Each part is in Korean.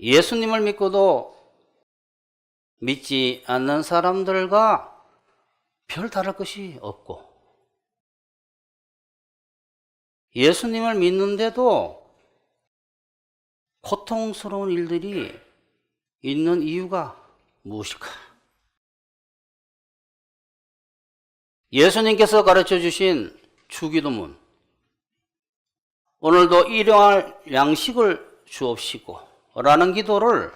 예수님을 믿고도 믿지 않는 사람들과 별 다를 것이 없고, 예수님을 믿는데도 고통스러운 일들이 있는 이유가 무엇일까? 예수님께서 가르쳐 주신 주기도문, 오늘도 일용할 양식을 주옵시고 라는 기도를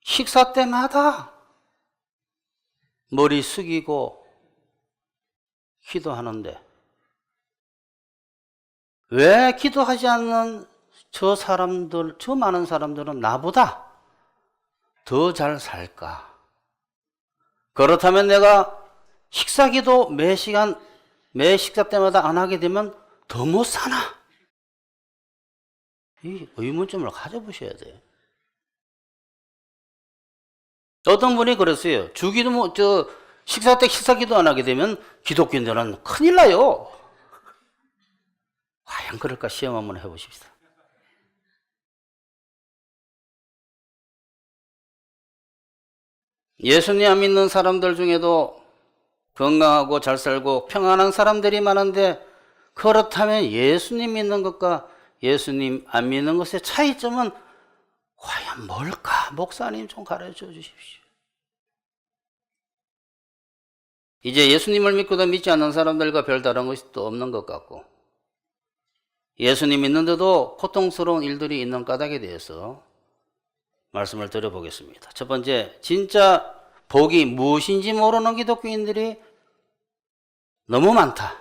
식사 때마다 머리 숙이고 기도하는데, 왜 기도하지 않는 저 많은 사람들은 나보다 더 잘 살까? 그렇다면 내가 식사 기도 매 식사 때마다 안 하게 되면 더 못 사나? 이 의문점을 가져보셔야 돼요. 어떤 분이 그랬어요. 식사 때 식사 기도 안 하게 되면 기독교인들은 큰일 나요. 과연 그럴까? 시험 한번 해보십시다. 예수님 안 믿는 사람들 중에도 건강하고 잘 살고 평안한 사람들이 많은데, 그렇다면 예수님 믿는 것과 예수님 안 믿는 것의 차이점은 과연 뭘까? 목사님 좀 가르쳐 주십시오. 이제 예수님을 믿고도 믿지 않는 사람들과 별다른 것이 또 없는 것 같고, 예수님 믿는데도 고통스러운 일들이 있는 까닭에 대해서 말씀을 드려보겠습니다. 첫 번째, 진짜 복이 무엇인지 모르는 기독교인들이 너무 많다.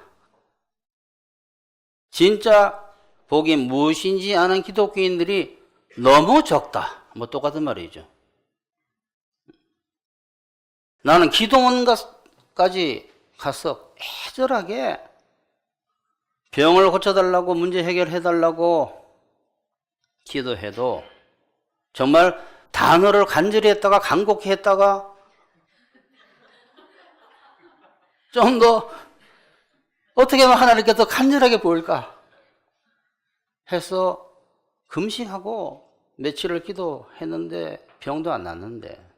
진짜 복이 무엇인지 아는 기독교인들이 너무 적다. 뭐 똑같은 말이죠. 나는 기도원까지 가서 애절하게 병을 고쳐달라고, 문제 해결해달라고 기도해도 정말 단어를 간절히 했다가 간곡히 했다가 좀 더 어떻게 하면 하나님께 더 간절하게 보일까 해서 금식하고 며칠을 기도했는데 병도 안 났는데,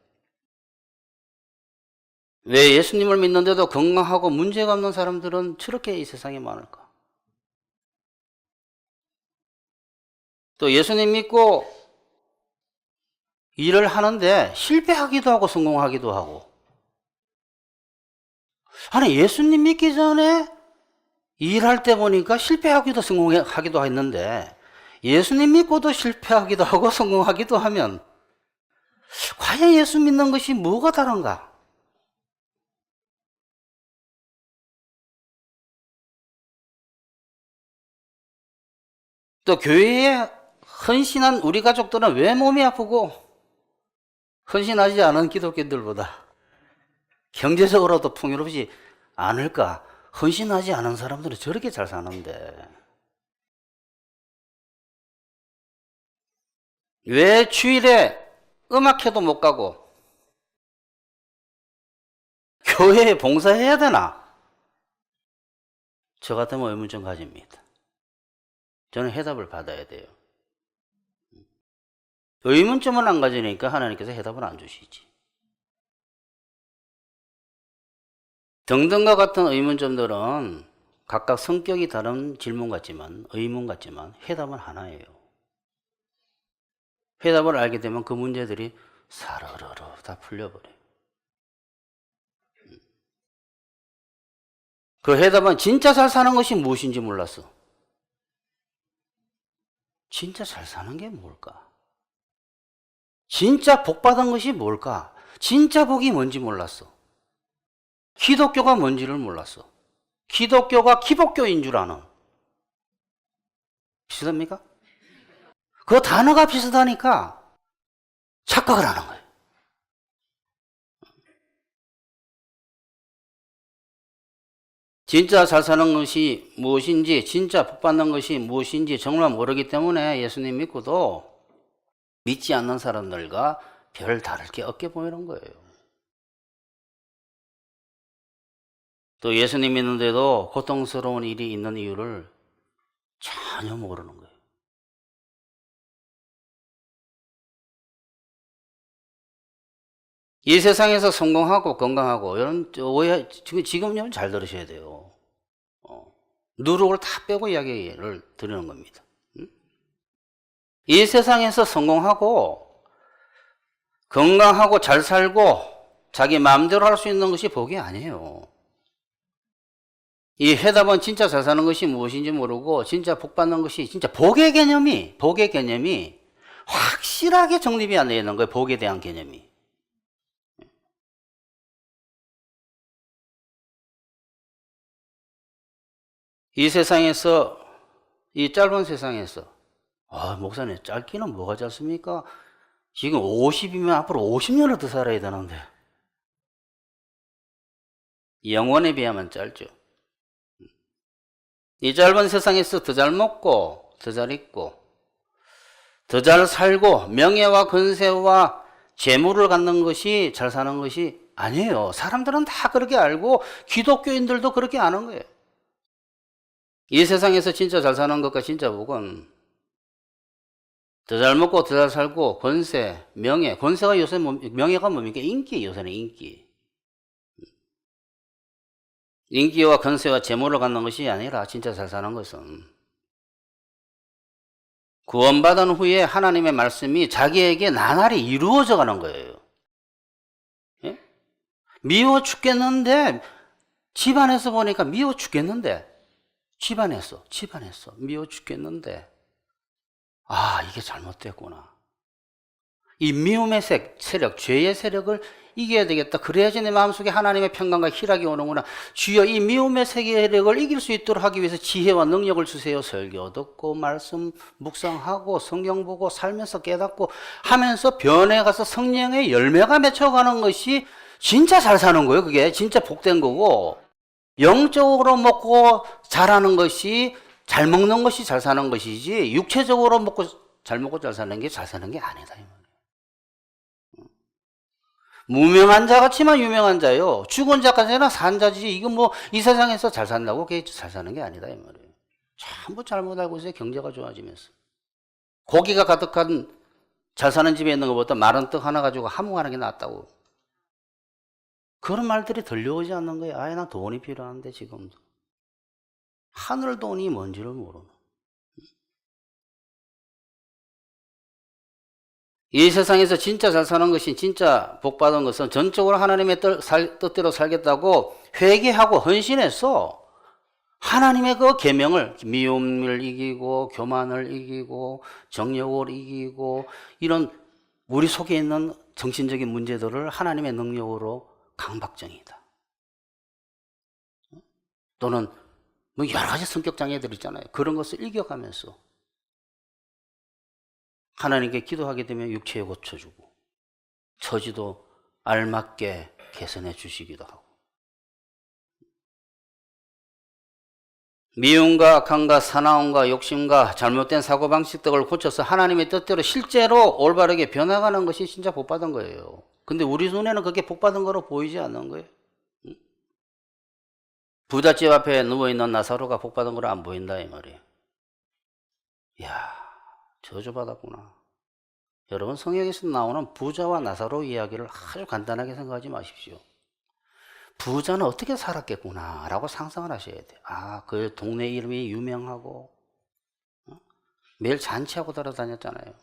왜 예수님을 믿는데도 건강하고 문제가 없는 사람들은 저렇게 이 세상에 많을까? 또 예수님 믿고 일을 하는데 실패하기도 하고 성공하기도 하고, 아니 예수님 믿기 전에 일할 때 보니까 실패하기도 성공하기도 했는데, 예수님 믿고도 실패하기도 하고 성공하기도 하면 과연 예수 믿는 것이 뭐가 다른가? 또 교회에 헌신한 우리 가족들은 왜 몸이 아프고 헌신하지 않은 기독교인들보다 경제적으로도 풍요롭지 않을까? 헌신하지 않은 사람들은 저렇게 잘 사는데 왜 주일에 음악회도 못 가고 교회에 봉사해야 되나? 저 같으면 의문점 가집니다. 저는 해답을 받아야 돼요. 의문점을 안 가지니까 하나님께서 해답을 안 주시지. 등등과 같은 의문점들은 각각 성격이 다른 질문 같지만, 의문 같지만 해답은 하나예요. 해답을 알게 되면 그 문제들이 사르르르 다 풀려버려요. 그 해답은 진짜 잘 사는 것이 무엇인지 몰랐어. 진짜 잘 사는 게 뭘까? 진짜 복 받은 것이 뭘까? 진짜 복이 뭔지 몰랐어. 기독교가 뭔지를 몰랐어. 기독교가 기복교인 줄 아는. 비슷합니까? 그 단어가 비슷하니까 착각을 하는 거예요. 진짜 잘 사는 것이 무엇인지, 진짜 복 받는 것이 무엇인지 정말 모르기 때문에 예수님 믿고도 믿지 않는 사람들과 별 다를 게 없게 보이는 거예요. 또 예수님 믿는데도 고통스러운 일이 있는 이유를 전혀 모르는 거예요. 이 세상에서 성공하고 건강하고 이런 오해 지금 잘 들으셔야 돼요. 누룩을 다 빼고 이야기를 드리는 겁니다. 이 세상에서 성공하고 건강하고 잘 살고 자기 마음대로 할 수 있는 것이 복이 아니에요. 이 해답은 진짜 잘 사는 것이 무엇인지 모르고 진짜 복 받는 것이 진짜 복의 개념이 확실하게 정립이 안 되어 있는 거예요. 복에 대한 개념이. 이 세상에서, 이 짧은 세상에서, 목사님, 짧기는 뭐가 짧습니까? 지금 50이면 앞으로 50년을 더 살아야 되는데. 영원에 비하면 짧죠. 이 짧은 세상에서 더 잘 먹고, 더 잘 입고, 더 잘 살고, 명예와 권세와 재물을 갖는 것이 잘 사는 것이 아니에요. 사람들은 다 그렇게 알고, 기독교인들도 그렇게 아는 거예요. 이 세상에서 진짜 잘 사는 것과 진짜 복은 더 잘 먹고 더 잘 살고 권세, 명예, 권세가 요새 명예가 뭡니까? 인기, 요새는 인기. 인기와 권세와 재물을 갖는 것이 아니라 진짜 잘 사는 것은 구원받은 후에 하나님의 말씀이 자기에게 나날이 이루어져 가는 거예요. 예? 미워 죽겠는데 집안에서 보니까 미워 죽겠는데 집안에서 미워 죽겠는데 이게 잘못됐구나. 이 미움의 세력, 죄의 세력을 이겨야 되겠다. 그래야지 내 마음속에 하나님의 평강과 희락이 오는구나. 주여 이 미움의 세력을 이길 수 있도록 하기 위해서 지혜와 능력을 주세요. 설교 듣고 말씀 묵상하고 성경 보고 살면서 깨닫고 하면서 변해가서 성령의 열매가 맺혀가는 것이 진짜 잘 사는 거예요. 그게 진짜 복된 거고, 영적으로 먹고 잘하는 것이, 잘 먹는 것이 잘 사는 것이지 육체적으로 잘 먹고 잘 사는 게 잘 사는 게 아니다 이 말이에요. 무명한 자 같지만 유명한 자요. 죽은 자까지나 산 자지. 이거 이 세상에서 잘 산다고 그게 잘 사는 게 아니다 이 말이에요. 전부 잘못 알고 있어요. 경제가 좋아지면서 고기가 가득한 잘 사는 집에 있는 것보다 마른 떡 하나 가지고 함흥하는 게 낫다고. 그런 말들이 들려오지 않는 거예요. 나 돈이 필요한데 지금도. 하늘 돈이 뭔지를 모르는. 이 세상에서 진짜 잘 사는 것이, 진짜 복받은 것은 전적으로 하나님의 뜻대로 살겠다고 회개하고 헌신해서 하나님의 그 계명을, 미움을 이기고 교만을 이기고 정욕을 이기고 이런 우리 속에 있는 정신적인 문제들을 하나님의 능력으로 강박증이다. 또는 여러 가지 성격 장애들 있잖아요. 그런 것을 이겨가면서 하나님께 기도하게 되면 육체에 고쳐주고 처지도 알맞게 개선해 주시기도 하고, 미움과 악함과 사나움과 욕심과 잘못된 사고방식 등을 고쳐서 하나님의 뜻대로 실제로 올바르게 변화가는 것이 진짜 복받은 거예요. 근데 우리 눈에는 그게 복받은 거로 보이지 않는 거예요. 부잣집 앞에 누워있는 나사로가 복받은 거로 안 보인다 이 말이에요. 이야, 저주받았구나. 여러분, 성경에서 나오는 부자와 나사로 이야기를 아주 간단하게 생각하지 마십시오. 부자는 어떻게 살았겠구나 라고 상상을 하셔야 돼요. 그 동네 이름이 유명하고 매일 잔치하고 돌아다녔잖아요.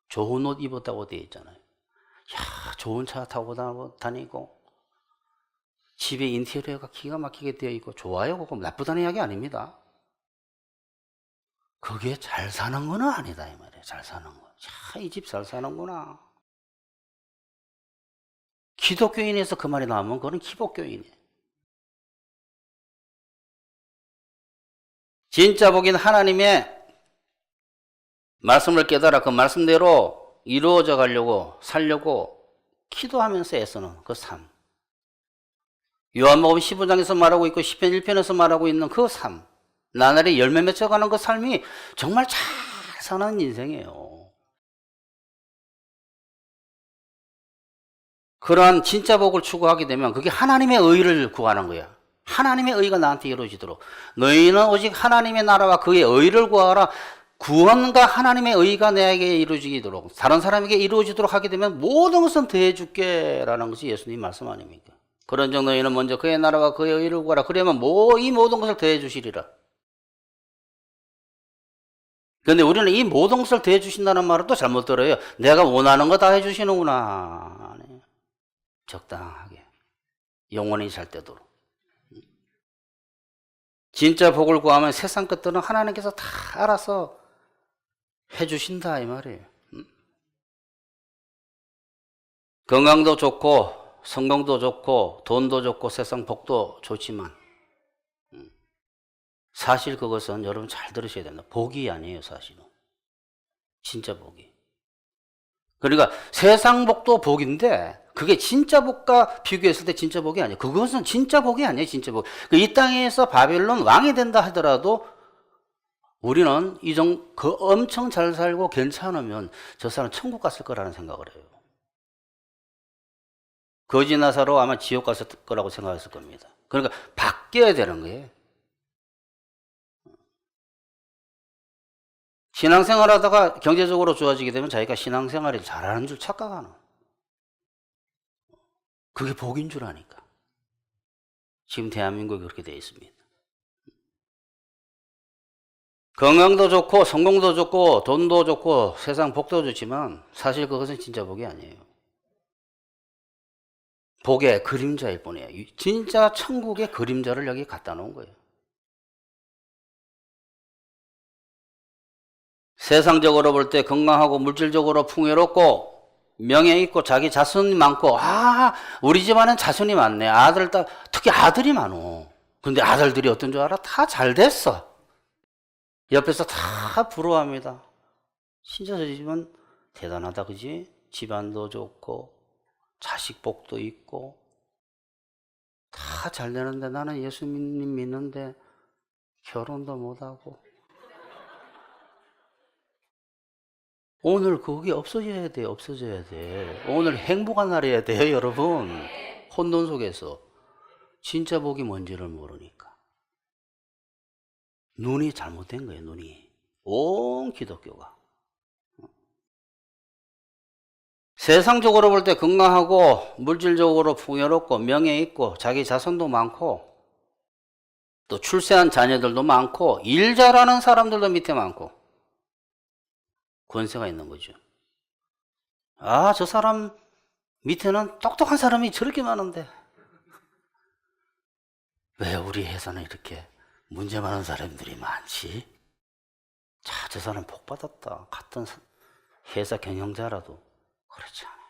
좋은 옷 입었다고 되어 있잖아요. 좋은 차 타고 다니고 집에 인테리어가 기가 막히게 되어 있고 좋아요. 그거 나쁘다는 이야기 아닙니다. 그게 잘 사는 건 아니다 이 말이에요. 잘 사는 거. 이 집 잘 사는구나. 기독교인에서 그 말이 나오면 그건 기복교인이에요. 진짜 복인 하나님의 말씀을 깨달아 그 말씀대로 이루어져 가려고 살려고 기도하면서 애쓰는 그 삶. 요한복음 15장에서 말하고 있고 시편 1편에서 말하고 있는 그 삶. 나날이 열매 맺혀가는 그 삶이 정말 잘 사는 인생이에요. 그러한 진짜 복을 추구하게 되면 그게 하나님의 의를 구하는 거야. 하나님의 의가 나한테 이루어지도록. 너희는 오직 하나님의 나라와 그의 의를 구하라. 구원과 하나님의 의가 내게 이루어지도록 다른 사람에게 이루어지도록 하게 되면 모든 것은 더해줄게 라는 것이 예수님 말씀 아닙니까? 그런즉 너희는 먼저 그의 나라와 그의 의를 구하라. 그러면 이 모든 것을 더해 주시리라. 그런데 우리는 이 모든 것을 더해 주신다는 말을 또 잘못 들어요. 내가 원하는 거 다 해주시는구나. 적당하게 영원히 잘 되도록. 진짜 복을 구하면 세상 것들은 하나님께서 다 알아서 해주신다 이 말이에요. 건강도 좋고 성공도 좋고 돈도 좋고 세상 복도 좋지만 사실 그것은 여러분 잘 들으셔야 된다. 복이 아니에요 사실은. 진짜 복이. 그러니까 세상 복도 복인데 그게 진짜 복과 비교했을 때 진짜 복이 아니에요. 그것은 진짜 복이 아니에요. 진짜 복. 이 땅에서 바벨론 왕이 된다 하더라도 우리는 엄청 잘 살고 괜찮으면 저 사람 천국 갔을 거라는 생각을 해요. 거지 나사로 아마 지옥 갔을 거라고 생각했을 겁니다. 그러니까 바뀌어야 되는 거예요. 신앙생활 하다가 경제적으로 좋아지게 되면 자기가 신앙생활을 잘하는 줄 착각하는. 그게 복인 줄 아니까. 지금 대한민국이 그렇게 되어 있습니다. 건강도 좋고 성공도 좋고 돈도 좋고 세상 복도 좋지만 사실 그것은 진짜 복이 아니에요. 복의 그림자일 뿐이에요. 진짜 천국의 그림자를 여기 갖다 놓은 거예요. 세상적으로 볼 때 건강하고 물질적으로 풍요롭고 명예 있고 자기 자손이 많고 우리 집안은 자손이 많네. 특히 아들이 많어. 근데 아들들이 어떤 줄 알아? 다 잘 됐어. 옆에서 다 부러워합니다. 진짜 저 집은 대단하다 그지? 집안도 좋고 자식 복도 있고 다 잘 되는데 나는 예수님 믿는데 결혼도 못하고 오늘 그게 없어져야 돼. 없어져야 돼. 오늘 행복한 날이어야 돼요 여러분. 혼돈 속에서 진짜 복이 뭔지를 모르니까 눈이 잘못된 거예요. 눈이. 온 기독교가. 세상적으로 볼 때 건강하고 물질적으로 풍요롭고 명예 있고 자기 자손도 많고 또 출세한 자녀들도 많고 일 잘하는 사람들도 밑에 많고 권세가 있는 거죠. 저 사람 밑에는 똑똑한 사람이 저렇게 많은데 왜 우리 회사는 이렇게 문제 많은 사람들이 많지? 저 사람 복 받았다. 같은 회사 경영자라도 그렇지 않아요.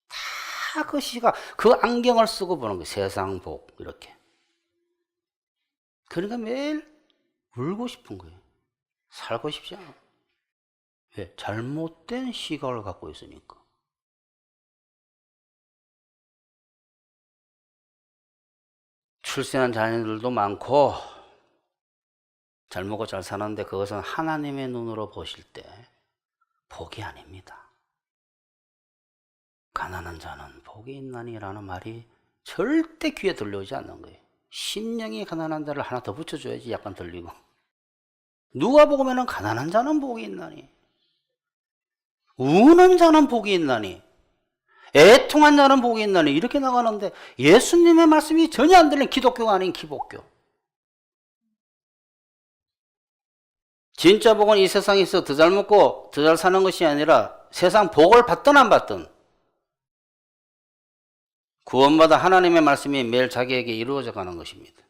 다 그 시각, 그 안경을 쓰고 보는 거예요. 세상 복 이렇게. 그러니까 매일 울고 싶은 거예요. 살고 싶지 않아. 왜? 잘못된 시각을 갖고 있으니까. 출세한 자녀들도 많고 잘 먹고 잘 사는데 그것은 하나님의 눈으로 보실 때 복이 아닙니다. 가난한 자는 복이 있나니라는 말이 절대 귀에 들려오지 않는 거예요. 심령이 가난한 자를 하나 더 붙여줘야지 약간 들리고. 누가 보면은 가난한 자는 복이 있나니, 우는 자는 복이 있나니, 애통한 자는 복이 있나니 이렇게 나가는데 예수님의 말씀이 전혀 안 들리는 기독교가 아닌 기복교. 진짜 복은 이 세상에서 더 잘 먹고 더 잘 사는 것이 아니라 세상 복을 받든 안 받든 구원받아 하나님의 말씀이 매일 자기에게 이루어져 가는 것입니다.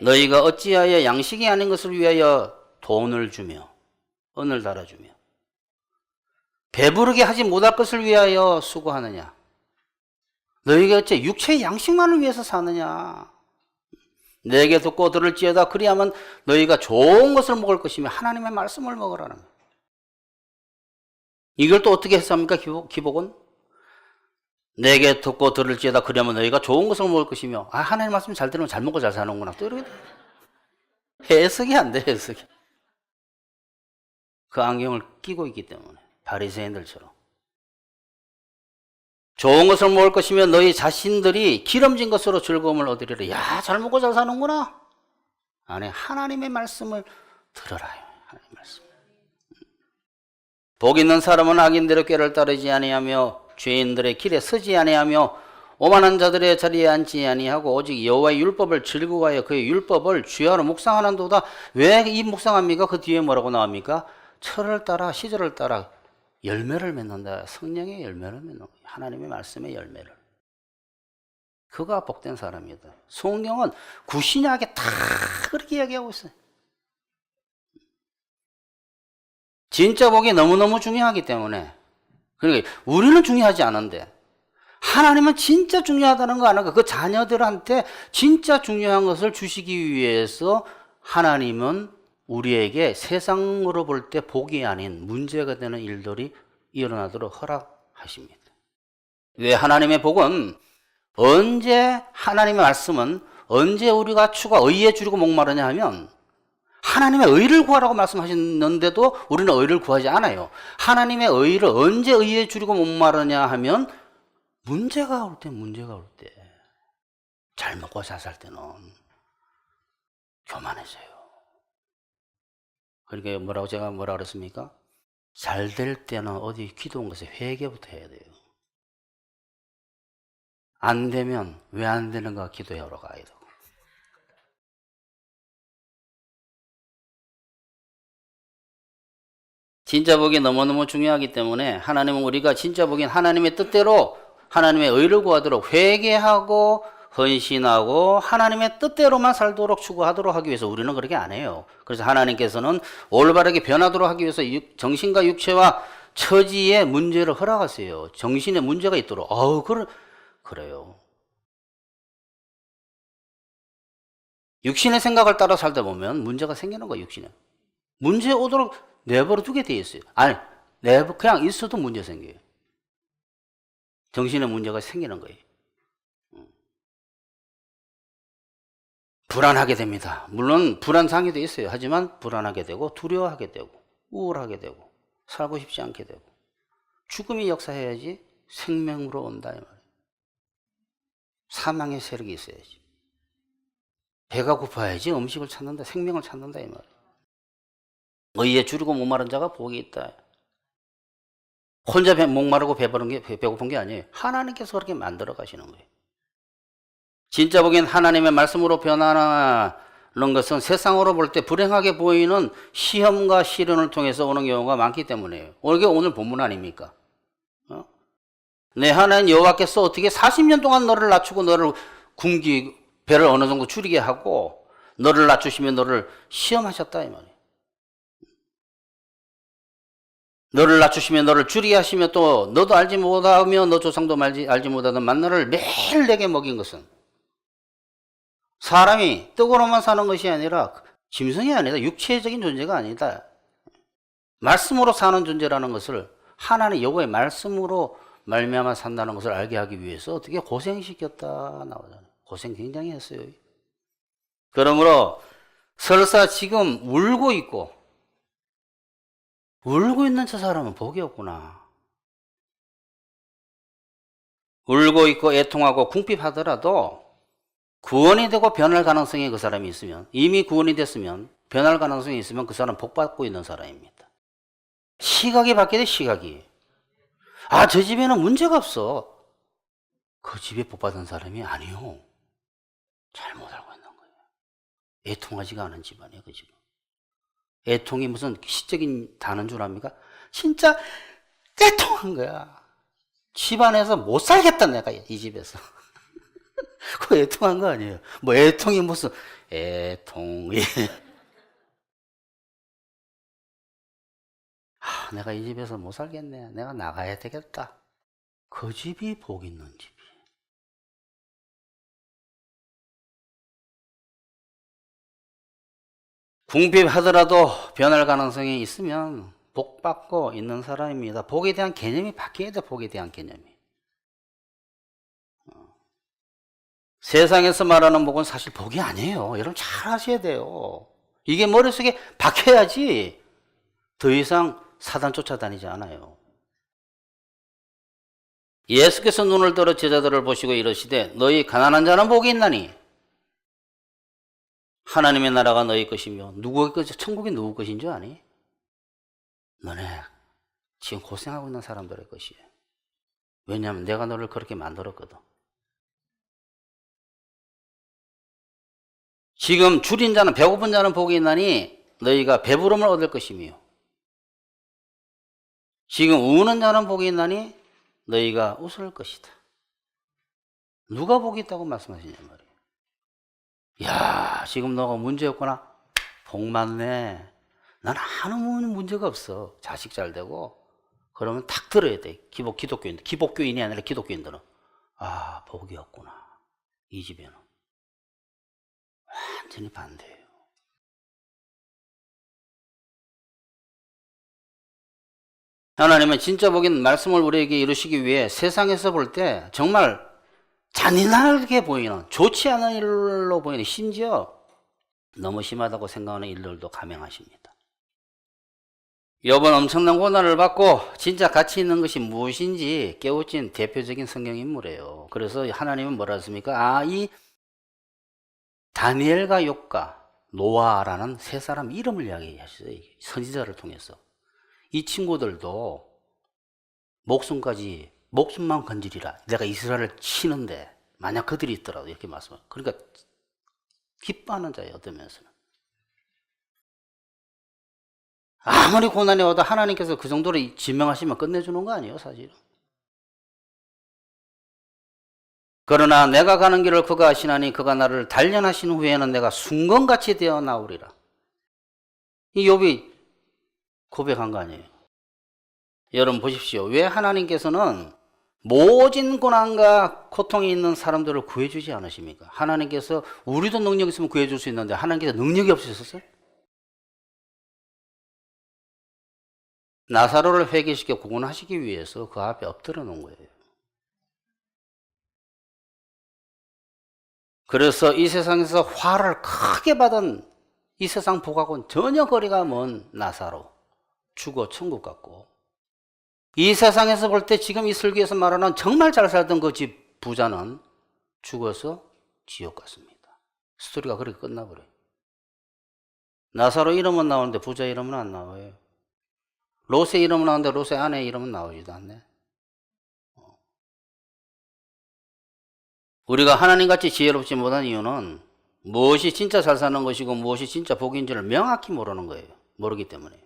너희가 어찌하여 양식이 아닌 것을 위하여 돈을 주며 은을 달아주며 배부르게 하지 못할 것을 위하여 수고하느냐? 너희가 어째 육체의 양식만을 위해서 사느냐? 내게 듣고 들을지어다 그리하면 너희가 좋은 것을 먹을 것이며 하나님의 말씀을 먹으라는 거예요. 이걸 또 어떻게 해석합니까? 기복은? 내게 듣고 들을지어다 그리하면 너희가 좋은 것을 먹을 것이며 하나님 말씀 잘 들으면 잘 먹고 잘 사는구나. 또 이렇게 해석이 안 돼. 해석이. 그 안경을 끼고 있기 때문에 바리새인들처럼. 좋은 것을 먹을 것이며 너희 자신들이 기름진 것으로 즐거움을 얻으리라. 야, 잘 먹고 잘 사는구나. 아니, 하나님의 말씀을 들어라. 하나님의 말씀. 복 있는 사람은 악인들의 꾀를 따르지 아니하며 죄인들의 길에 서지 아니하며 오만한 자들의 자리에 앉지 아니하고 오직 여호와의 율법을 즐거워하여 그의 율법을 주야로 묵상하는도다. 왜 이 묵상합니까? 그 뒤에 뭐라고 나옵니까? 철을 따라 시절을 따라 열매를 맺는다. 성령의 열매를 맺는 거예요. 하나님의 말씀의 열매를. 그가 복된 사람이다. 성경은 구신약에 다 그렇게 이야기하고 있어요. 진짜 복이 너무너무 중요하기 때문에, 그러니까 우리는 중요하지 않은데 하나님은 진짜 중요하다는 거 아는가? 그 자녀들한테 진짜 중요한 것을 주시기 위해서 하나님은 우리에게 세상으로 볼 때 복이 아닌 문제가 되는 일들이 일어나도록 허락하십니다. 왜 하나님의 복은 언제, 하나님의 말씀은 언제 우리가 추가 의에 줄이고 목마르냐 하면 하나님의 의를 구하라고 말씀하셨는데도 우리는 의를 구하지 않아요. 하나님의 의를 언제 의에 줄이고 목마르냐 하면 문제가 올 때, 잘 먹고 잘 살 때는 교만해져요. 그러니까 제가 뭐라 그랬습니까? 잘 될 때는 어디 기도 온 것에 회개부터 해야 돼요. 안 되면 왜 안 되는가 기도하러 가야 되고. 진짜 복이 너무너무 중요하기 때문에 하나님은 우리가 진짜 복인 하나님의 뜻대로 하나님의 의를 구하도록 회개하고 헌신하고 하나님의 뜻대로만 살도록 추구하도록 하기 위해서 우리는 그렇게 안 해요. 그래서 하나님께서는 올바르게 변하도록 하기 위해서 정신과 육체와 처지의 문제를 허락하세요. 정신에 문제가 있도록. 그래요. 육신의 생각을 따라 살다 보면 문제가 생기는 거예요. 육신에. 문제 오도록 내버려 두게 돼 있어요. 아니, 그냥 있어도 문제 생겨요. 정신에 문제가 생기는 거예요. 불안하게 됩니다. 물론 불안 장애도 있어요. 하지만 불안하게 되고 두려워하게 되고 우울하게 되고 살고 싶지 않게 되고 죽음이 역사해야지 생명으로 온다 이 말이에요. 사망의 세력이 있어야지. 배가 고파야지 음식을 찾는다, 생명을 찾는다 이 말이에요. 의에 줄이고 목마른 자가 복이 있다. 혼자 목마르고 배고픈 게 아니에요. 하나님께서 그렇게 만들어 가시는 거예요. 진짜 복인 하나님의 말씀으로 변하는 것은 세상으로 볼 때 불행하게 보이는 시험과 시련을 통해서 오는 경우가 많기 때문이에요. 이게 오늘 본문 아닙니까? 내 하나님 여호와께서 어떻게 40년 동안 너를 낮추고 너를 배를 어느 정도 줄이게 하고 너를 낮추시면 너를 시험하셨다 이 말이에요. 너를 낮추시면 너를 줄이게 하시며 또 너도 알지 못하며 너 조상도 알지 못하던 만나를 매일 내게 먹인 것은 사람이 떡으로만 사는 것이 아니라 짐승이 아니다. 육체적인 존재가 아니다. 말씀으로 사는 존재라는 것을 하나님 여호와의 말씀으로 말미암아 산다는 것을 알게 하기 위해서 어떻게 고생시켰다 나오잖아요. 고생 굉장히 했어요. 그러므로 설사 지금 울고 있는 저 사람은 복이 없구나. 울고 있고 애통하고 궁핍하더라도 구원이 되고 변할 가능성이 그 사람이 있으면, 이미 구원이 됐으면 변할 가능성이 있으면 그 사람은 복 받고 있는 사람입니다. 시각이 바뀌게 돼. 시각이. 저 집에는 문제가 없어. 그 집에 복 받은 사람이 아니요. 잘못 알고 있는 거예요. 애통하지가 않은 집안이에요. 그 집은. 애통이 무슨 시적인 단어인 줄 압니까? 진짜 애통한 거야. 집안에서 못 살겠다 내가 이 집에서. 그거 애통한 거 아니에요. 뭐 애통이 무슨 애통이. 내가 이 집에서 못 살겠네. 내가 나가야 되겠다. 그 집이 복 있는 집이에요. 궁핍하더라도 변할 가능성이 있으면 복 받고 있는 사람입니다. 복에 대한 개념이 바뀌어야 돼. 복에 대한 개념이. 세상에서 말하는 복은 사실 복이 아니에요. 여러분 잘 아셔야 돼요. 이게 머릿속에 박혀야지 더 이상 사단 쫓아다니지 않아요. 예수께서 눈을 들어 제자들을 보시고 이르시되 너희 가난한 자는 복이 있나니 하나님의 나라가 너희 것이며 누구의 것, 천국이 누구 것인 줄 아니? 너네 지금 고생하고 있는 사람들의 것이에요. 왜냐하면 내가 너를 그렇게 만들었거든. 지금 줄인 자는 배고픈 자는 복이 있나니 너희가 배부름을 얻을 것이며 지금 우는 자는 복이 있나니 너희가 웃을 것이다. 누가 복이 있다고 말씀하시냐 말이에요. 야, 지금 너가 문제 없구나. 복 많네. 나는 아무 문제가 없어. 자식 잘 되고. 그러면 탁 들어야 돼. 기독교인들. 기복교인이 아니라 기독교인들은. 아, 복이 없구나. 이 집에는. 완전히 반대예요. 하나님은 진짜 복인 말씀을 우리에게 이루시기 위해 세상에서 볼 때 정말 잔인하게 보이는, 좋지 않은 일로 보이는, 심지어 너무 심하다고 생각하는 일들도 감행하십니다. 욥은 엄청난 고난을 받고 진짜 가치 있는 것이 무엇인지 깨우친 대표적인 성경 인물이에요. 그래서 하나님은 뭐라 했습니까? 이 다니엘과 욥과 노아라는 세 사람 이름을 이야기하셨어요. 선지자를 통해서. 이 친구들도 목숨만 건지리라. 내가 이스라엘을 치는데 만약 그들이 있더라도 이렇게 말씀해요. 그러니까 기뻐하는 자예요. 어떤 면에서는. 아무리 고난이 와도 하나님께서 그 정도로 지명하시면 끝내주는 거 아니에요, 사실은. 그러나 내가 가는 길을 그가 아시나니 그가 나를 단련하신 후에는 내가 순건같이 되어 나오리라. 이 욥이 고백한 거 아니에요. 여러분 보십시오. 왜 하나님께서는 모진 고난과 고통이 있는 사람들을 구해주지 않으십니까? 하나님께서 우리도 능력이 있으면 구해줄 수 있는데 하나님께서 능력이 없으셨어요? 나사로를 회개시켜 구원하시기 위해서 그 앞에 엎드려 놓은 거예요. 그래서 이 세상에서 화를 크게 받은 이 세상 복하고는 전혀 거리가 먼 나사로, 죽어 천국 갔고, 이 세상에서 볼 때 지금 이 설교에서 말하는 정말 잘 살던 그 집 부자는 죽어서 지옥 갔습니다. 스토리가 그렇게 끝나버려요. 나사로 이름은 나오는데 부자 이름은 안 나와요. 롯의 이름은 나오는데 롯의 아내 이름은 나오지도 않네. 우리가 하나님같이 지혜롭지 못한 이유는 무엇이 진짜 잘 사는 것이고 무엇이 진짜 복인지를 명확히 모르는 거예요. 모르기 때문에.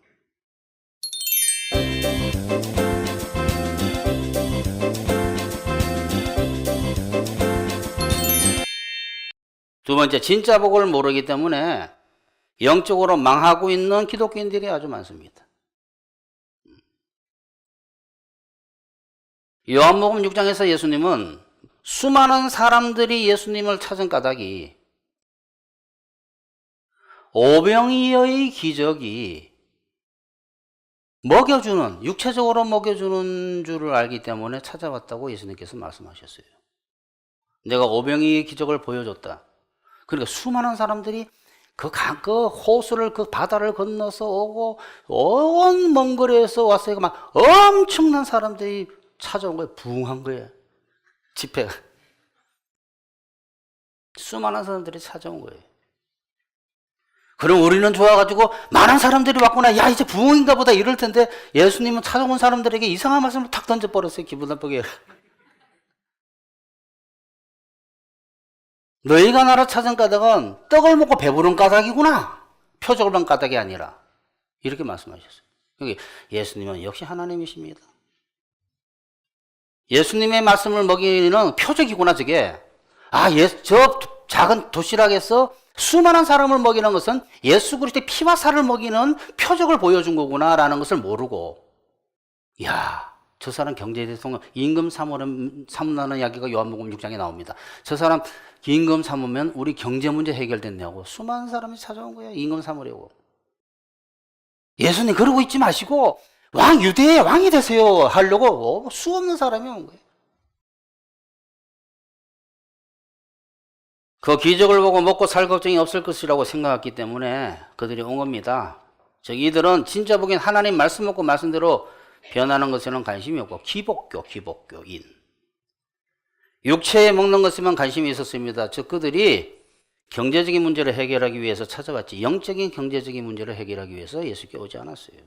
두 번째, 진짜 복을 모르기 때문에 영적으로 망하고 있는 기독교인들이 아주 많습니다. 요한복음 6장에서 예수님은 수많은 사람들이 예수님을 찾은 까닭이 오병이어의 기적이 먹여주는, 육체적으로 먹여주는 줄을 알기 때문에 찾아왔다고 예수님께서 말씀하셨어요. 내가 오병이의 기적을 보여줬다. 그러니까 수많은 사람들이 그 호수를, 그 바다를 건너서 오고 온 먼 거리에서 왔어요. 막 엄청난 사람들이 찾아온 거예요. 부흥한 거예요. 집회가. 수많은 사람들이 찾아온 거예요. 그럼 우리는 좋아가지고 많은 사람들이 왔구나. 야, 이제 부흥인가 보다 이럴 텐데 예수님은 찾아온 사람들에게 이상한 말씀을 탁 던져버렸어요. 기분 나쁘게. 너희가 나를 찾은 까닭은 떡을 먹고 배부른 까닭이구나. 표적을 본 까닭이 아니라. 이렇게 말씀하셨어요. 예수님은 역시 하나님이십니다. 예수님의 말씀을 먹이는 표적이구나, 저게. 저 작은 도시락에서 수많은 사람을 먹이는 것은 예수 그리스도의 피와 살을 먹이는 표적을 보여준 거구나라는 것을 모르고, 이야, 저 사람 경제대통령 임금 삼으라는 이야기가 요한복음 6장에 나옵니다. 저 사람 임금 삼으면 우리 경제 문제 해결됐냐고 수많은 사람이 찾아온 거예요. 임금 삼으려고. 예수님 그러고 있지 마시고 유대의 왕이 되세요 하려고 수없는 사람이 온 거예요. 그 기적을 보고 먹고 살 걱정이 없을 것이라고 생각했기 때문에 그들이 온 겁니다. 이들은 진짜 보기엔 하나님 말씀 먹고 말씀대로 변하는 것에는 관심이 없고 기복교인. 육체에 먹는 것에만 관심이 있었습니다. 즉 그들이 경제적인 문제를 해결하기 위해서 찾아왔지 영적인 경제적인 문제를 해결하기 위해서 예수께 오지 않았어요.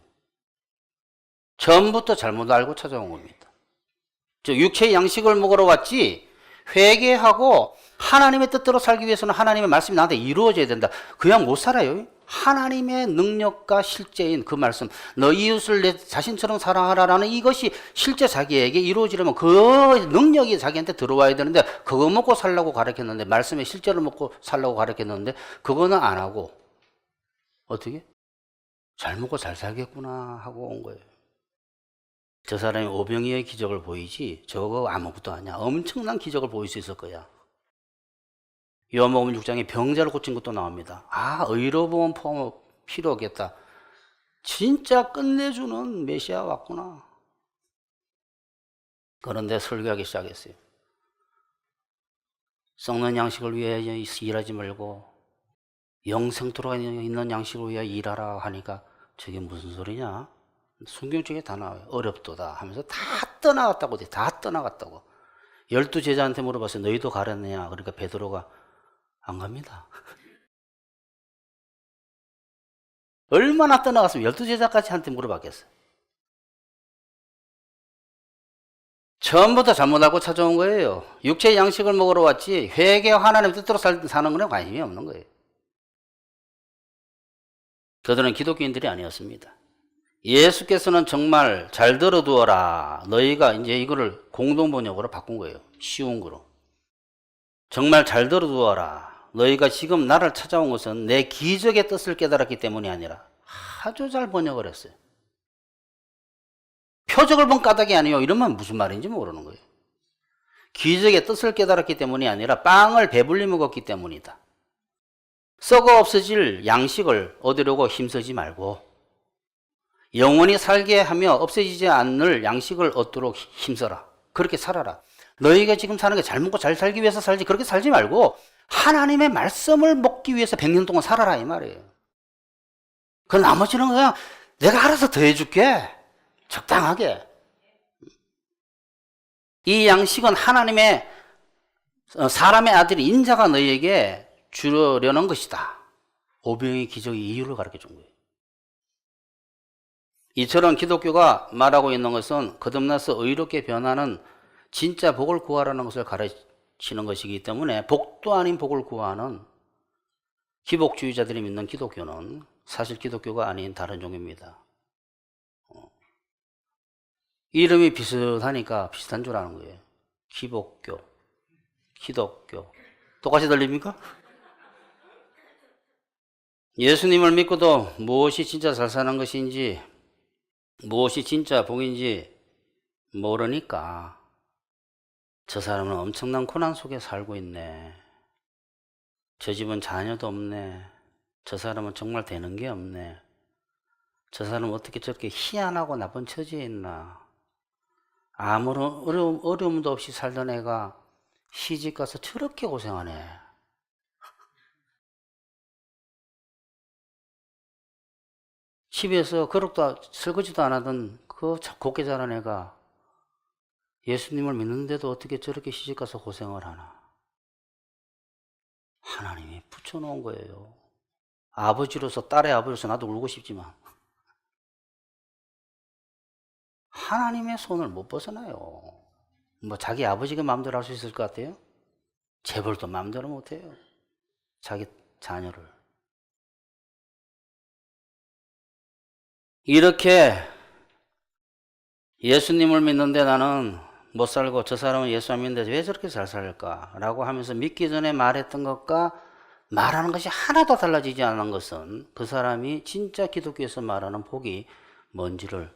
처음부터 잘못 알고 찾아온 겁니다. 즉 육체의 양식을 먹으러 왔지 회개하고 하나님의 뜻대로 살기 위해서는 하나님의 말씀이 나한테 이루어져야 된다. 그냥 못 살아요. 하나님의 능력과 실제인 그 말씀, 너 이웃을 내 자신처럼 사랑하라라는 이것이 실제 자기에게 이루어지려면 그 능력이 자기한테 들어와야 되는데 그거 먹고 살라고 가르쳤는데 말씀에 실제로 먹고 살라고 가르쳤는데 그거는 안 하고 어떻게? 잘 먹고 잘 살겠구나 하고 온 거예요. 저 사람이 오병이의 기적을 보이지 저거 아무것도 아니야. 엄청난 기적을 보일 수 있을 거야. 요한복음 6장에 병자를 고친 것도 나옵니다. 의로운 포함 필요 없겠다. 진짜 끝내주는 메시아 왔구나. 그런데 설교하기 시작했어요. 썩는 양식을 위해 일하지 말고 영생토록 있는 양식을 위해 일하라 하니까 저게 무슨 소리냐? 성경책에 다 나와요. 어렵도다 하면서 다 떠나갔다고. 12 제자한테 물어봤어요. 너희도 가렸느냐? 그러니까 베드로가 안 갑니다. 얼마나 떠나갔으면 12 제자까지 한테 물어봤겠어요. 처음부터 잘못 알고 찾아온 거예요. 육체의 양식을 먹으러 왔지 회개와 하나님 뜻대로 사는 거는 관심이 없는 거예요. 그들은 기독교인들이 아니었습니다. 예수께서는 정말 잘 들어두어라. 너희가 이제 이거를 공동번역으로 바꾼 거예요. 쉬운 거로. 정말 잘 들어두어라. 너희가 지금 나를 찾아온 것은 내 기적의 뜻을 깨달았기 때문이 아니라 아주 잘 번역을 했어요. 표적을 본 까닭이 아니요. 이러면 무슨 말인지 모르는 거예요. 기적의 뜻을 깨달았기 때문이 아니라 빵을 배불리 먹었기 때문이다. 썩어 없어질 양식을 얻으려고 힘쓰지 말고 영원히 살게 하며 없어지지 않을 양식을 얻도록 힘써라. 그렇게 살아라. 너희가 지금 사는 게 잘 먹고 잘 살기 위해서 살지 그렇게 살지 말고 하나님의 말씀을 먹기 위해서 100년 동안 살아라 이 말이에요. 그 나머지는 그냥 내가 알아서 더 해줄게. 적당하게. 이 양식은 하나님의 사람의 아들이 인자가 너희에게 주려는 것이다. 오병의 기적의 이유를 가르쳐 준 거예요. 이처럼 기독교가 말하고 있는 것은 거듭나서 의롭게 변하는 진짜 복을 구하라는 것을 가르치는 것이기 때문에 복도 아닌 복을 구하는 기복주의자들이 믿는 기독교는 사실 기독교가 아닌 다른 종교입니다. 이름이 비슷하니까 비슷한 줄 아는 거예요. 기복교, 기독교. 똑같이 들립니까? 예수님을 믿고도 무엇이 진짜 잘 사는 것인지 무엇이 진짜 복인지 모르니까 저 사람은 엄청난 고난 속에 살고 있네. 저 집은 자녀도 없네. 저 사람은 정말 되는 게 없네. 저 사람은 어떻게 저렇게 희한하고 나쁜 처지에 있나. 아무런 어려움도 없이 살던 애가 시집가서 저렇게 고생하네. 집에서 그릇도 설거지도 안 하던 그 곱게 자란 애가 예수님을 믿는데도 어떻게 저렇게 시집가서 고생을 하나. 하나님이 붙여놓은 거예요. 아버지로서, 딸의 아버지로서 나도 울고 싶지만 하나님의 손을 못 벗어나요. 뭐 자기 아버지가 마음대로 할 수 있을 것 같아요? 재벌도 마음대로 못해요. 자기 자녀를. 이렇게 예수님을 믿는데 나는 못 살고 저 사람은 예수 안 믿는데 왜 저렇게 잘 살까? 라고 하면서 믿기 전에 말했던 것과 말하는 것이 하나도 달라지지 않은 것은 그 사람이 진짜 기독교에서 말하는 복이 뭔지를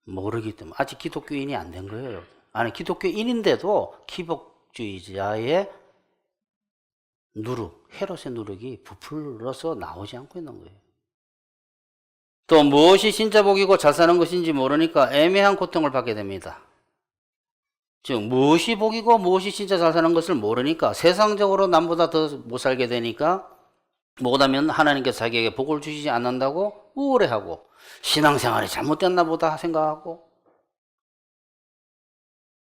모르기 때문에 아직 기독교인이 안 된 거예요. 아니 기독교인인데도 기복주의자의 누룩, 헤롯의 누룩이 부풀어서 나오지 않고 있는 거예요. 또 무엇이 진짜 복이고 잘 사는 것인지 모르니까 애매한 고통을 받게 됩니다. 즉 무엇이 복이고 무엇이 진짜 잘 사는 것을 모르니까 세상적으로 남보다 더 못 살게 되니까 못하면 하나님께서 자기에게 복을 주시지 않는다고 우울해하고 신앙생활이 잘못됐나 보다 생각하고.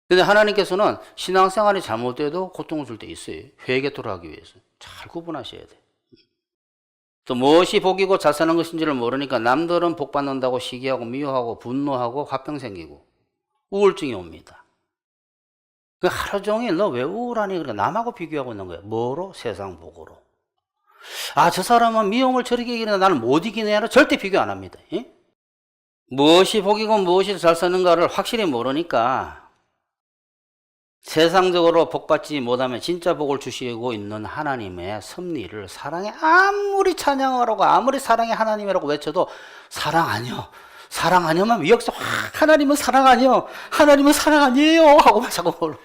근데 하나님께서는 신앙생활이 잘못돼도 고통을 줄 때 있어요. 회개토록 하기 위해서. 잘 구분하셔야 돼. 또 무엇이 복이고 잘 사는 것인지를 모르니까 남들은 복 받는다고 시기하고 미워하고 분노하고 화병 생기고 우울증이 옵니다. 그 하루 종일 너 왜 우울하니? 그러니까 남하고 비교하고 있는 거예요. 뭐로? 세상 복으로. 아, 저 사람은 미움을 저렇게 이기는데 나는 못 이기네. 절대 비교 안 합니다. 예? 무엇이 복이고 무엇이 잘 사는가를 확실히 모르니까 세상적으로 복받지 못하면 진짜 복을 주시고 있는 하나님의 섭리를 사랑에 아무리 찬양하라고 아무리 사랑의 하나님이라고 외쳐도 사랑 아니요. 사랑 아니면 여기서 하나님은 사랑 아니요. 하나님은 사랑 아니에요. 하고 자꾸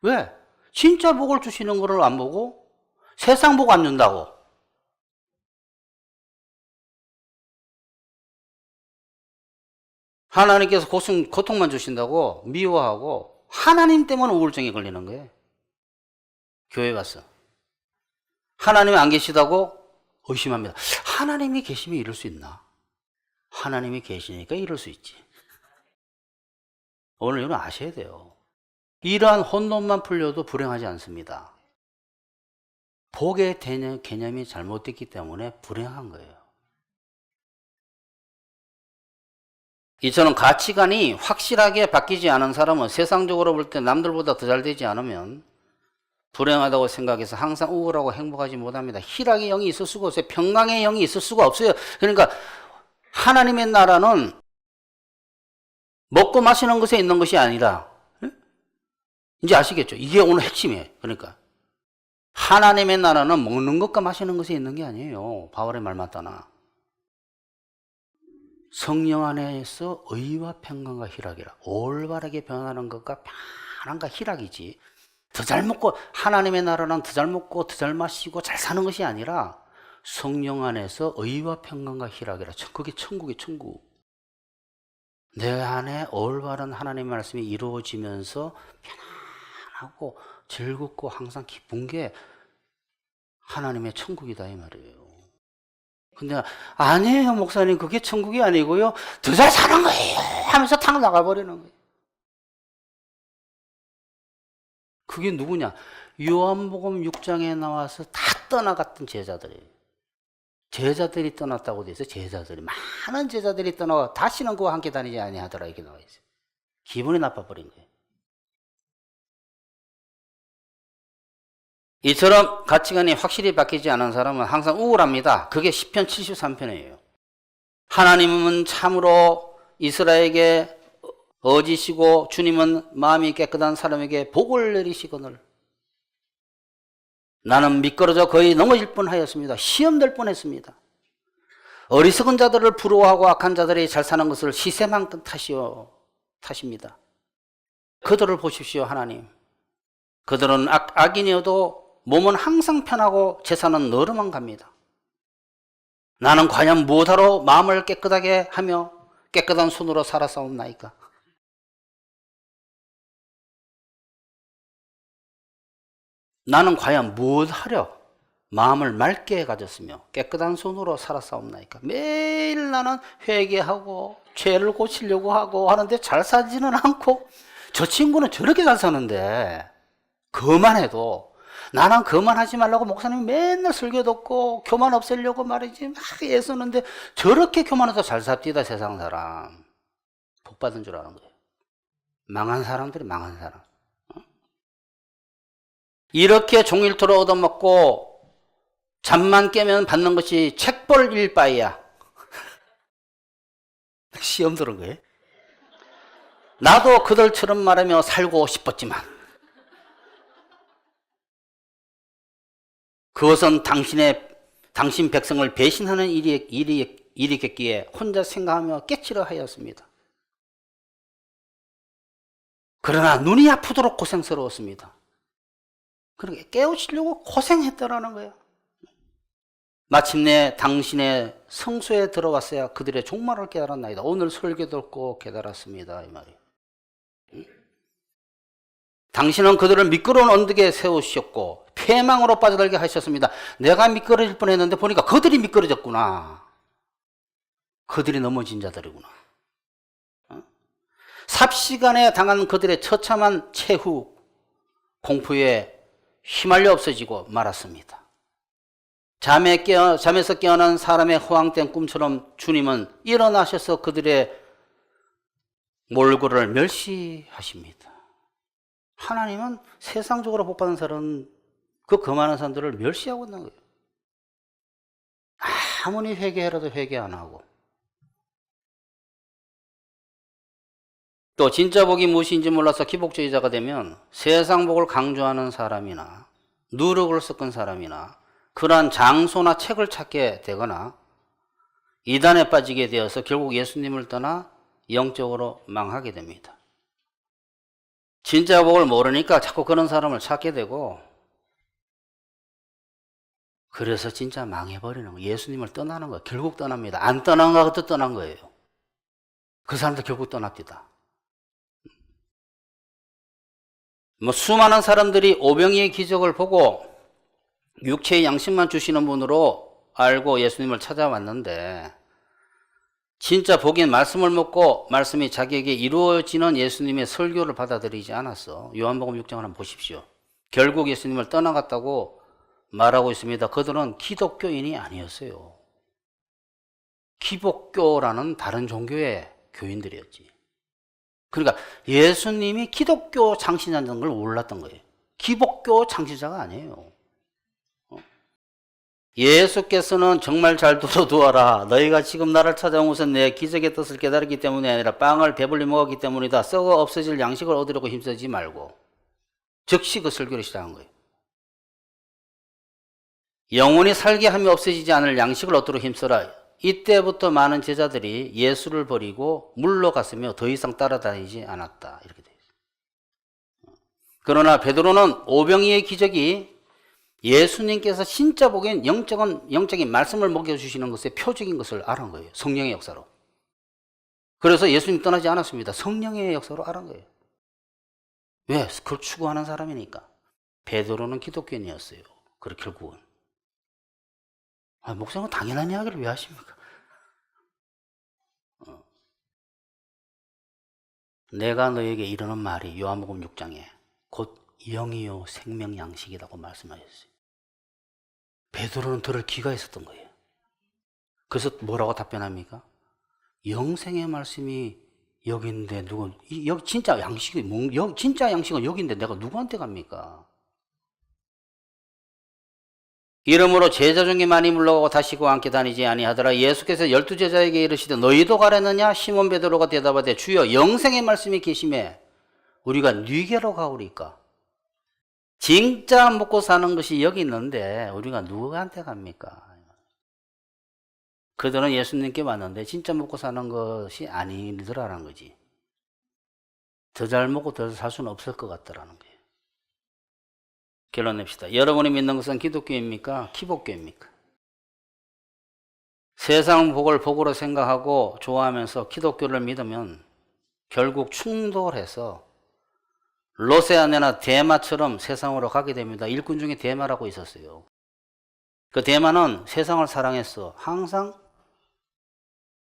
왜? 진짜 복을 주시는 거를 안 보고 세상 복 안 준다고. 하나님께서 고통만 주신다고 미워하고 하나님 때문에 우울증이 걸리는 거예요. 교회 와서. 하나님이 안 계시다고 의심합니다. 하나님이 계시면 이럴 수 있나? 하나님이 계시니까 이럴 수 있지. 오늘 이건 아셔야 돼요. 이러한 혼돈만 풀려도 불행하지 않습니다. 복의 개념이 잘못됐기 때문에 불행한 거예요. 이처럼 가치관이 확실하게 바뀌지 않은 사람은 세상적으로 볼 때 남들보다 더 잘 되지 않으면 불행하다고 생각해서 항상 우울하고 행복하지 못합니다. 희락의 영이 있을 수가 없어요. 평강의 영이 있을 수가 없어요. 그러니까 하나님의 나라는 먹고 마시는 것에 있는 것이 아니라, 이제 아시겠죠? 이게 오늘 핵심이에요. 그러니까 하나님의 나라는 먹는 것과 마시는 것에 있는 게 아니에요. 바울의 말 맞다나. 성령 안에서 의와 평강과 희락이라. 올바르게 변하는 것과 편안함과 희락이지. 더 잘 먹고, 하나님의 나라는 더 잘 먹고 더 잘 마시고 잘 사는 것이 아니라 성령 안에서 의와 평강과 희락이라. 그게 천국이 천국. 내 안에 올바른 하나님의 말씀이 이루어지면서 편안하고 즐겁고 항상 기쁜 게 하나님의 천국이다 이 말이에요. 근데 아니에요 목사님, 그게 천국이 아니고요 더 잘 사는 거예요 하면서 탁 나가버리는 거예요. 그게 누구냐? 요한복음 6장에 나와서 다 떠나갔던 제자들이에요. 제자들이 떠났다고 돼 있어요. 제자들이 많은 제자들이 떠나가 다시는 그와 함께 다니지 아니하더라 이렇게 나와 있어요. 기분이 나빠버린 거예요. 이처럼 가치관이 확실히 바뀌지 않은 사람은 항상 우울합니다. 그게 시편 73편이에요. 하나님은 참으로 이스라엘에게 어지시고 주님은 마음이 깨끗한 사람에게 복을 내리시거늘 나는 미끄러져 거의 넘어질 뻔하였습니다. 시험될 뻔했습니다. 어리석은 자들을 부러워하고 악한 자들이 잘 사는 것을 시샘한 탓입니다. 그들을 보십시오 하나님. 그들은 악인이어도 몸은 항상 편하고 재산은 너르만 갑니다. 나는 과연 무엇하러 마음을 깨끗하게 하며 깨끗한 손으로 살아싸움나이까? 나는 과연 무엇하려 마음을 맑게 가졌으며 깨끗한 손으로 살아싸움나이까? 매일 나는 회개하고 죄를 고치려고 하고 하는데 잘 살지는 않고 저 친구는 저렇게 잘 사는데 그만 해도 나는 그만하지 말라고 목사님이 맨날 설교 듣고 교만 없애려고 말이지 막 애쓰는데 저렇게 교만해서 잘 삽디다 세상 사람. 복 받은 줄 아는 거예요. 망한 사람들이 망한 사람. 이렇게 종일토록 얻어먹고 잠만 깨면 받는 것이 책벌 일바이야. 시험 들은 거예요. 나도 그들처럼 말하며 살고 싶었지만 그것은 당신 백성을 배신하는 일이겠기에 혼자 생각하며 깨치려 하였습니다. 그러나 눈이 아프도록 고생스러웠습니다. 그러니까 깨우치려고 고생했더라는 거예요. 마침내 당신의 성소에 들어왔어야 그들의 종말을 깨달았나이다. 오늘 설교 듣고 깨달았습니다. 이 말이에요. 당신은 그들을 미끄러운 언덕에 세우셨고 패망으로 빠져들게 하셨습니다. 내가 미끄러질 뻔했는데 보니까 그들이 미끄러졌구나. 그들이 넘어진 자들이구나. 삽시간에 당한 그들의 처참한 최후 공포에 휘말려 없어지고 말았습니다. 잠에서 깨어난 사람의 허황된 꿈처럼 주님은 일어나셔서 그들의 몰골을 멸시하십니다. 하나님은 세상적으로 복받은 사람은 그 많은 사람들을 멸시하고 있는 거예요. 아무리 회개해라도 회개 안 하고. 또 진짜 복이 무엇인지 몰라서 기복주의자가 되면 세상 복을 강조하는 사람이나 누룩을 섞은 사람이나 그러한 장소나 책을 찾게 되거나 이단에 빠지게 되어서 결국 예수님을 떠나 영적으로 망하게 됩니다. 진짜 복을 모르니까 자꾸 그런 사람을 찾게 되고, 그래서 진짜 망해버리는 거예요. 예수님을 떠나는 거예요. 결국 떠납니다. 안 떠난 것도 떠난 거예요. 그 사람도 결국 떠납니다. 수많은 사람들이 오병이의 기적을 보고 육체의 양식만 주시는 분으로 알고 예수님을 찾아왔는데, 진짜 복인 말씀을 먹고 말씀이 자기에게 이루어지는 예수님의 설교를 받아들이지 않았어. 요한복음 6장을 한번 보십시오. 결국 예수님을 떠나갔다고 말하고 있습니다. 그들은 기독교인이 아니었어요. 기복교라는 다른 종교의 교인들이었지. 그러니까 예수님이 기독교 창시자인 걸 몰랐던 거예요. 기복교 창시자가 아니에요. 예수께서는 정말 잘 들어두어라. 너희가 지금 나를 찾아온 것은 내 기적의 뜻을 깨달았기 때문이 아니라 빵을 배불리 먹었기 때문이다. 썩어 없어질 양식을 얻으려고 힘쓰지 말고. 즉시 그 설교를 시작한 거예요. 영원히 살게 하며 없어지지 않을 양식을 얻도록 힘써라. 이때부터 많은 제자들이 예수를 버리고 물러갔으며 더 이상 따라다니지 않았다. 이렇게 되어 있어요. 그러나 베드로는 오병이의 기적이 예수님께서 진짜 보기엔 영적인 말씀을 먹여주시는 것의 표적인 것을 알은 거예요. 성령의 역사로. 그래서 예수님 떠나지 않았습니다. 성령의 역사로 알은 거예요. 왜? 그걸 추구하는 사람이니까. 베드로는 기독교인이었어요. 그리고 결국은. 목사님은 당연한 이야기를 왜 하십니까? 내가 너에게 이르는 말이 요한복음 6장에 곧 영이요 생명 양식이라고 말씀하셨어요. 베드로는 들을 귀가 있었던 거예요. 그래서 뭐라고 답변합니까? 영생의 말씀이 여기 있는데 여기 진짜 진짜 양식은 여기 있는데 내가 누구한테 갑니까? 이러므로 제자 중에 많이 물러가고 다시 그와 함께 다니지 아니하더라. 예수께서 12제자에게 이르시되 너희도 가려느냐? 시몬 베드로가 대답하되 주여 영생의 말씀이 계심에 우리가 네게로 가오리까? 진짜 먹고 사는 것이 여기 있는데 우리가 누구한테 갑니까? 그들은 예수님께 왔는데 진짜 먹고 사는 것이 아니더라는 거지. 더 잘 먹고 더 살 수는 없을 것 같더라는 거예요. 결론 냅시다. 여러분이 믿는 것은 기독교입니까? 기복교입니까? 세상 복을 복으로 생각하고 좋아하면서 기독교를 믿으면 결국 충돌해서 로세아네나 대마처럼 세상으로 가게 됩니다. 일꾼 중에 대마라고 있었어요. 그 대마는 세상을 사랑했어. 항상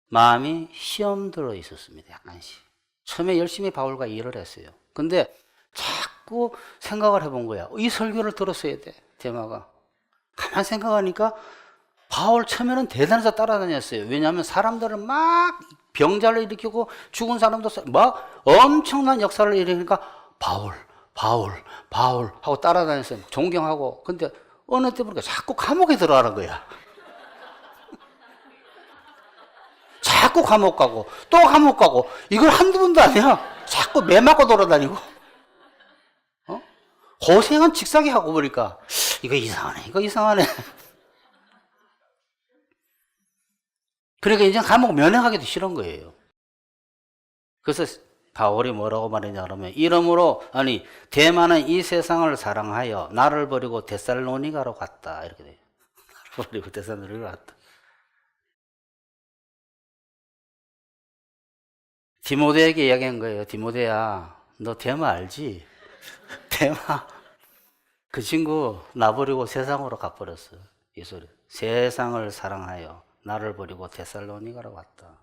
마음이 시험 들어 있었습니다. 약간씩. 처음에 열심히 바울과 일을 했어요. 근데 자꾸 생각을 해본 거야. 이 설교를 들었어야 돼. 대마가. 가만 생각하니까 바울 처음에는 대단해서 따라다녔어요. 왜냐하면 사람들은 막 병자를 일으키고 죽은 사람도 막 엄청난 역사를 일으키니까 바울 하고 따라다녔어요. 존경하고. 근데 어느 때 보니까 자꾸 감옥에 들어가는 거야. 자꾸 감옥 가고 또 감옥 가고 이걸 한두 번도 아니야. 자꾸 매 맞고 돌아다니고. 고생은 직사게 하고 보니까 이거 이상하네. 그러니까 이제 감옥 면회하기도 싫은 거예요. 그래서 바울이 뭐라고 말했냐 그러면 대마는 이 세상을 사랑하여 나를 버리고 데살로니가로 갔다. 이렇게 돼요. 나를 버리고 데살로니가로 갔다. 디모데에게 이야기한 거예요. 디모데야, 너 대마 알지? 대마. 그 친구 나 버리고 세상으로 가버렸어. 이 소리. 세상을 사랑하여 나를 버리고 데살로니가로 갔다.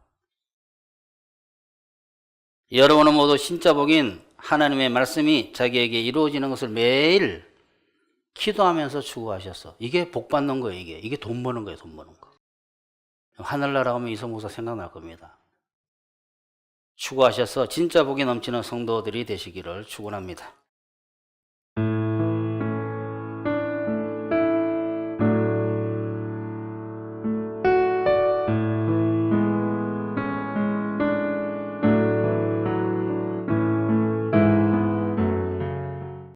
여러분은 모두 진짜 복인 하나님의 말씀이 자기에게 이루어지는 것을 매일 기도하면서 추구하셔서 이게 복 받는 거예요. 이게 돈 버는 거예요. 돈 버는 거. 하늘나라 가면 이성 목사 생각날 겁니다. 추구하셔서 진짜 복이 넘치는 성도들이 되시기를 축원합니다.